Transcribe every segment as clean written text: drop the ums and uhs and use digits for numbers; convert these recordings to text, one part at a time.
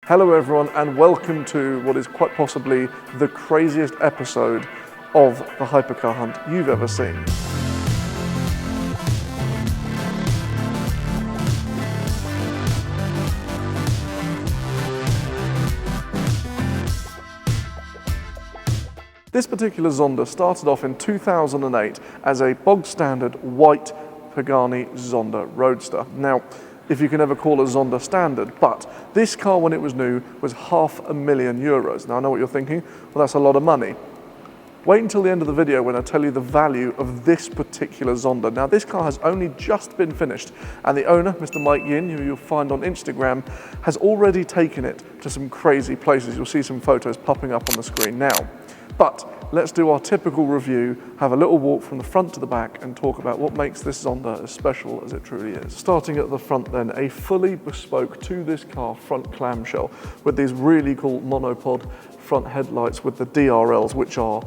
Hello everyone and welcome to what is quite possibly the craziest episode of the hypercar hunt you've ever seen. This particular Zonda started off in 2008 as a bog standard white Pagani Zonda Roadster. Now, if you can ever call a Zonda standard, but this car when it was new was €500,000. Now I know what you're thinking, well that's a lot of money. Wait until the end of the video when I tell you the value of this particular Zonda. Now this car has only just been finished and the owner, Mr. Mike Yin, who you'll find on Instagram, has already taken it to some crazy places. You'll see some photos popping up on the screen now. But let's do our typical review, have a little walk from the front to the back and talk about what makes this Zonda as special as it truly is. Starting at the front then, a fully bespoke to this car front clamshell with these really cool monopod front headlights with the DRLs, which are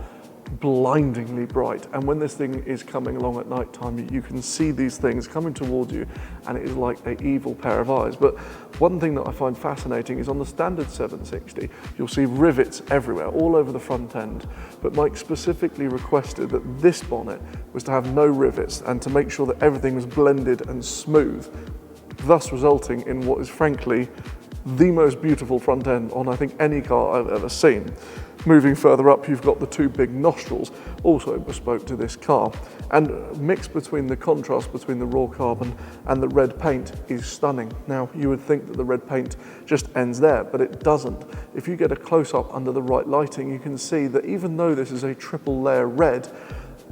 blindingly bright, and when this thing is coming along at night time you can see these things coming towards you and it is like an evil pair of eyes. But one thing that I find fascinating is on the standard 760 you'll see rivets everywhere all over the front end, but Mike specifically requested that this bonnet was to have no rivets and to make sure that everything was blended and smooth, thus resulting in what is frankly the most beautiful front end on I think any car I've ever seen. Moving further up, you've got the two big nostrils, also bespoke to this car. And mixed between the contrast between the raw carbon and the red paint is stunning. Now, you would think that the red paint just ends there, but it doesn't. If you get a close-up under the right lighting, you can see that even though this is a triple layer red,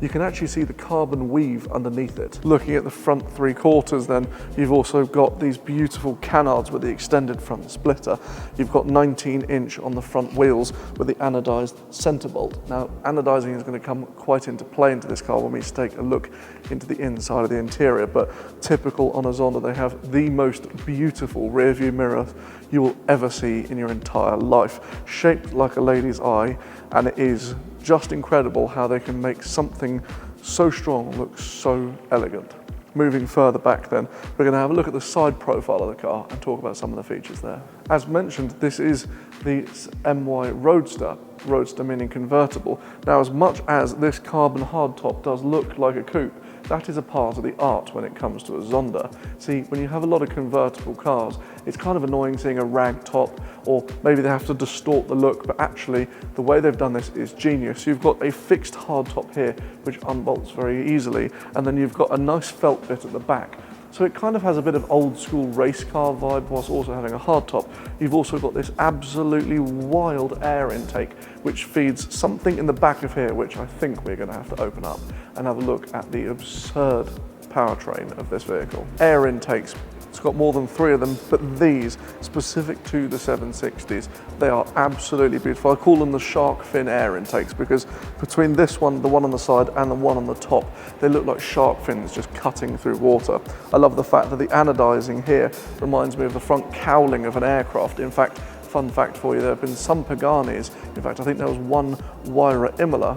you can actually see the carbon weave underneath it. Looking at the front three quarters then, you've also got these beautiful canards with the extended front splitter. You've got 19-inch on the front wheels with the anodized center bolt. Now, anodizing is going to come quite into play into this car when we take a look into the inside of the interior, but typical on a Zonda, they have the most beautiful rear view mirror you will ever see in your entire life. Shaped like a lady's eye, and it is just incredible how they can make something so strong look so elegant. Moving further back then, we're going to have a look at the side profile of the car and talk about some of the features there. As mentioned, this is the MY Roadster, Roadster meaning convertible. Now, as much as this carbon hardtop does look like a coupe, that is a part of the art when it comes to a Zonda. See, when you have a lot of convertible cars, it's kind of annoying seeing a rag top, or maybe they have to distort the look, but actually the way they've done this is genius. You've got a fixed hardtop here, which unbolts very easily, and then you've got a nice felt bit at the back. So it kind of has a bit of old school race car vibe whilst also having a hardtop. You've also got this absolutely wild air intake, which feeds something in the back of here, which I think we're going to have to open up and have a look at the absurd powertrain of this vehicle. Air intakes, it's got more than 3 of them, but these, specific to the 760s, they are absolutely beautiful. I call them the shark fin air intakes because between this one, the one on the side, and the one on the top, they look like shark fins just cutting through water. I love the fact that the anodizing here reminds me of the front cowling of an aircraft. In fact, fun fact for you, there have been some Paganis, in fact I think there was one Wyra Imola,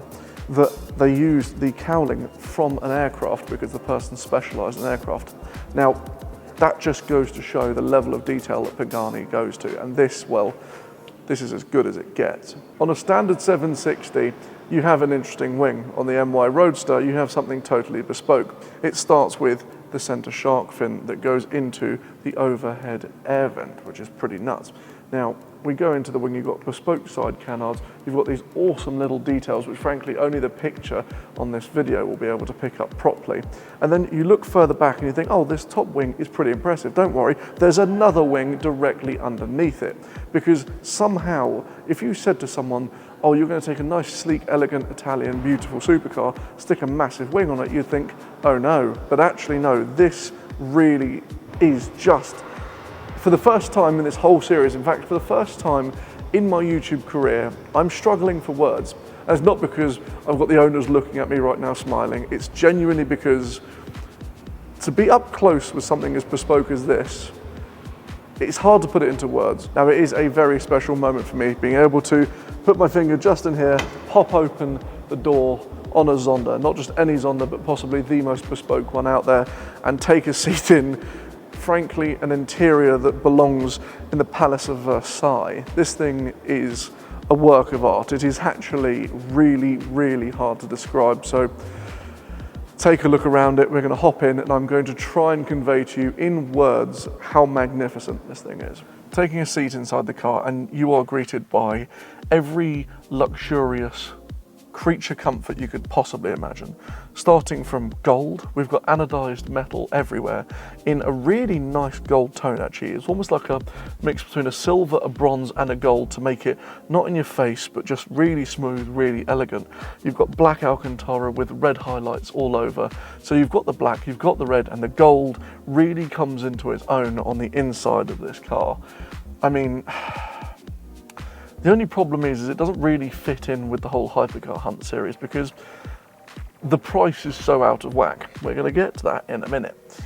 that they used the cowling from an aircraft because the person specialised in aircraft. Now, that just goes to show the level of detail that Pagani goes to, and this, well, this is as good as it gets. On a standard 760, you have an interesting wing. On the MY Roadster, you have something totally bespoke. It starts with the centre shark fin that goes into the overhead air vent, which is pretty nuts. Now, we go into the wing, you've got bespoke side canards, you've got these awesome little details, which frankly only the picture on this video will be able to pick up properly. And then you look further back and you think, oh, this top wing is pretty impressive. Don't worry, there's another wing directly underneath it. Because somehow, if you said to someone, oh, you're going to take a nice, sleek, elegant, Italian, beautiful supercar, stick a massive wing on it, you'd think, oh no. But actually, no, this really is just, for the first time in this whole series, in fact, for the first time in my YouTube career, I'm struggling for words. And it's not because I've got the owners looking at me right now smiling, it's genuinely because to be up close with something as bespoke as this, it's hard to put it into words. Now, it is a very special moment for me, being able to put my finger just in here, pop open the door on a Zonda, not just any Zonda, but possibly the most bespoke one out there, and take a seat in frankly an interior that belongs in the Palace of Versailles. This thing is a work of art. It is actually really, really hard to describe. So take a look around it. We're going to hop in and I'm going to try and convey to you in words how magnificent this thing is. Taking a seat inside the car and you are greeted by every luxurious creature comfort you could possibly imagine. Starting from gold, we've got anodized metal everywhere in a really nice gold tone actually. It's almost like a mix between a silver, a bronze and a gold to make it not in your face but just really smooth, really elegant. You've got black Alcantara with red highlights all over. So you've got the black, you've got the red, and the gold really comes into its own on the inside of this car. I mean, the only problem is it doesn't really fit in with the whole Hypercar Hunt series because the price is so out of whack. We're going to get to that in a minute.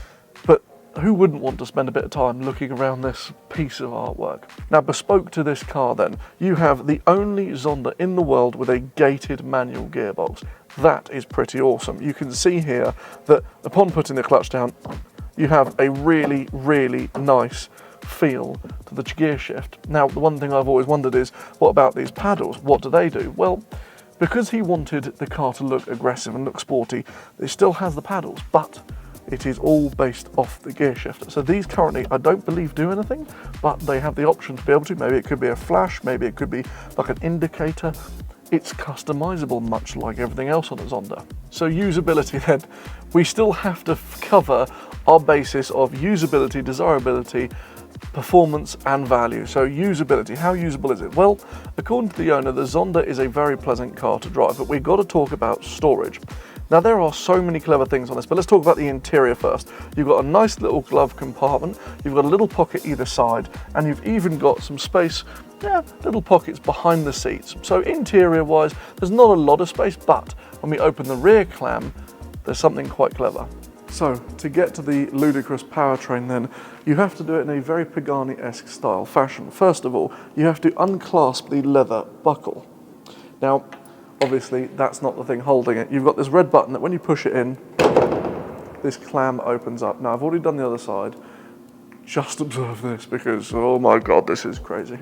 But who wouldn't want to spend a bit of time looking around this piece of artwork? Now, bespoke to this car then, you have the only Zonda in the world with a gated manual gearbox. That is pretty awesome. You can see here that upon putting the clutch down, you have a really, really nice feel to the gear shift. Now, the one thing I've always wondered is, what about these paddles? What do they do? Well, because he wanted the car to look aggressive and look sporty, it still has the paddles, but it is all based off the gear shifter. So these currently, I don't believe do anything, but they have the option to be able to. Maybe it could be a flash, maybe it could be like an indicator. It's customizable, much like everything else on a Zonda. So usability then, we still have to cover our basis of usability, desirability, performance and value. So usability, how usable is it? Well, according to the owner, the Zonda is a very pleasant car to drive, but we've got to talk about storage. Now, there are so many clever things on this, but let's talk about the interior first. You've got a nice little glove compartment, you've got a little pocket either side, and you've even got some space, little pockets behind the seats. So interior wise, there's not a lot of space, but when we open the rear clam, there's something quite clever. So, to get to the ludicrous powertrain then, you have to do it in a very Pagani-esque style fashion. First of all, you have to unclasp the leather buckle. Now, obviously, that's not the thing holding it. You've got this red button that when you push it in, this clam opens up. Now, I've already done the other side. Just observe this because, oh my God, this is crazy.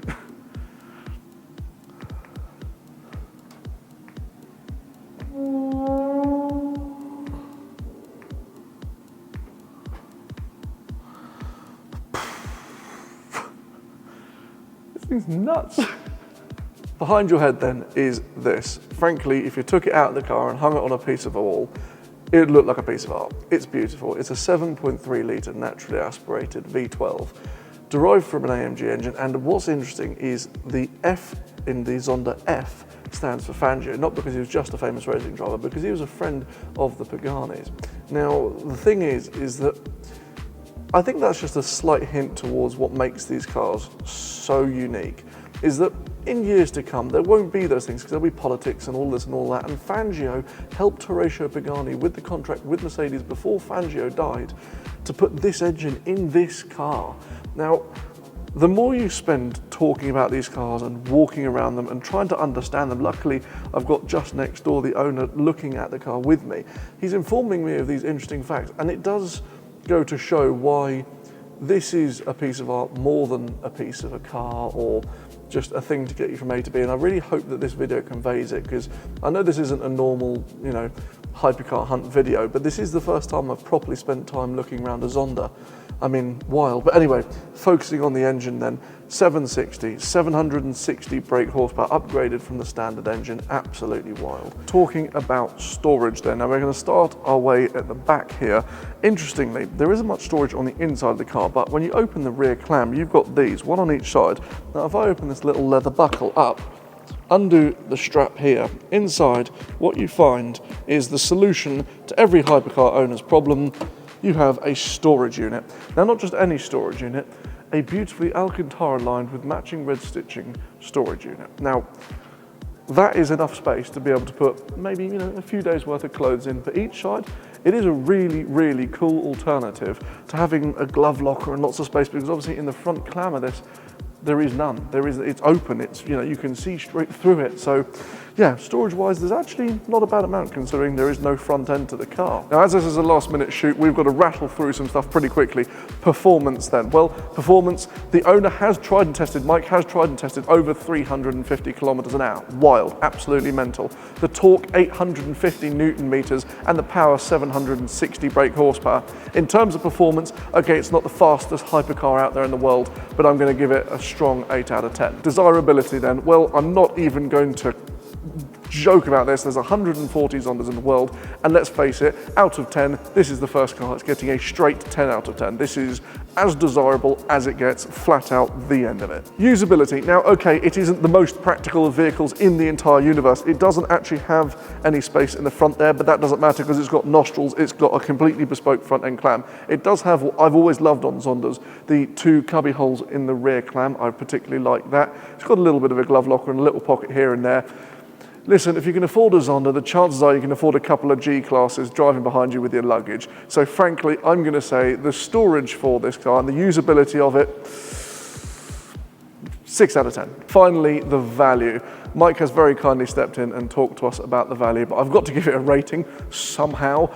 Thing's nuts. Behind your head then is this. Frankly, if you took it out of the car and hung it on a piece of a wall, it would look like a piece of art. It's beautiful. It's a 7.3 litre naturally aspirated V12, derived from an AMG engine. And what's interesting is the F in the Zonda F stands for Fangio, not because he was just a famous racing driver, because he was a friend of the Paganis. Now, the thing is that I think that's just a slight hint towards what makes these cars so unique, is that in years to come, there won't be those things because there'll be politics and all this and all that. And Fangio helped Horacio Pagani with the contract with Mercedes before Fangio died to put this engine in this car. Now, the more you spend talking about these cars and walking around them and trying to understand them, luckily I've got just next door the owner looking at the car with me. He's informing me of these interesting facts, and it does go to show why this is a piece of art more than a piece of a car or just a thing to get you from A to B. And I really hope that this video conveys it, because I know this isn't a normal, Hypercar Hunt video, but this is the first time I've properly spent time looking around a Zonda. I mean, wild. But anyway, focusing on the engine then, 760 brake horsepower, upgraded from the standard engine, absolutely wild. Talking about storage then, now we're going to start our way at the back here. Interestingly, there isn't much storage on the inside of the car, but when you open the rear clam, you've got these, one on each side. Now, if I open this little leather buckle up, undo the strap here, inside, what you find is the solution to every Hypercar owner's problem. You have a storage unit. Now, not just any storage unit, a beautifully Alcantara lined with matching red stitching storage unit. Now, that is enough space to be able to put maybe, a few days worth of clothes in for each side. It is a really, really cool alternative to having a glove locker and lots of space, because obviously in the front clam of this, there is none. It's open, you can see straight through it. So yeah, storage-wise, there's actually not a bad amount considering there is no front end to the car. Now, as this is a last-minute shoot, we've got to rattle through some stuff pretty quickly. Performance then. Well, performance, the owner has tried and tested, Mike has tried and tested over 350 kilometers an hour. Wild, absolutely mental. The torque, 850 Newton meters, and the power, 760 brake horsepower. In terms of performance, okay, it's not the fastest hypercar out there in the world, but I'm going to give it a strong 8 out of 10. Desirability then, well, I'm not even going to joke about this. There's 140 Zondas in the world, and let's face it, out of 10, this is the first car that's getting a straight 10 out of 10. This is as desirable as it gets, flat out the end of it. Usability. Now, okay, it isn't the most practical of vehicles in the entire universe. It doesn't actually have any space in the front there, but that doesn't matter because it's got nostrils, it's got a completely bespoke front end clam. It does have what I've always loved on Zondas, the 2 cubby holes in the rear clam. I particularly like that. It's got a little bit of a glove locker and a little pocket here and there. Listen, if you can afford a Zonda, the chances are you can afford a couple of G-classes driving behind you with your luggage. So frankly, I'm going to say the storage for this car and the usability of it, 6 out of 10. Finally, the value. Mike has very kindly stepped in and talked to us about the value, but I've got to give it a rating somehow.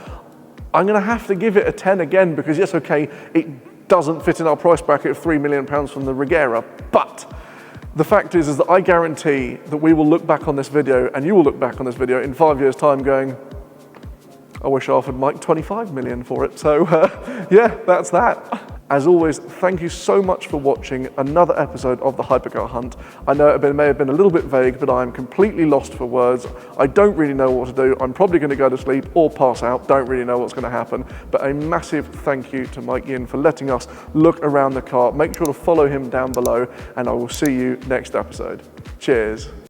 I'm going to have to give it a 10 again because, yes, okay, it doesn't fit in our price bracket of £3 million from the Regera, but the fact is that I guarantee that we will look back on this video and you will look back on this video in 5 years' time going, I wish I offered Mike 25 million for it. So yeah, that's that. As always, thank you so much for watching another episode of the Hypercar Hunt. I know it may have been a little bit vague, but I'm completely lost for words. I don't really know what to do. I'm probably going to go to sleep or pass out. Don't really know what's going to happen. But a massive thank you to Mike Yin for letting us look around the car. Make sure to follow him down below, and I will see you next episode. Cheers.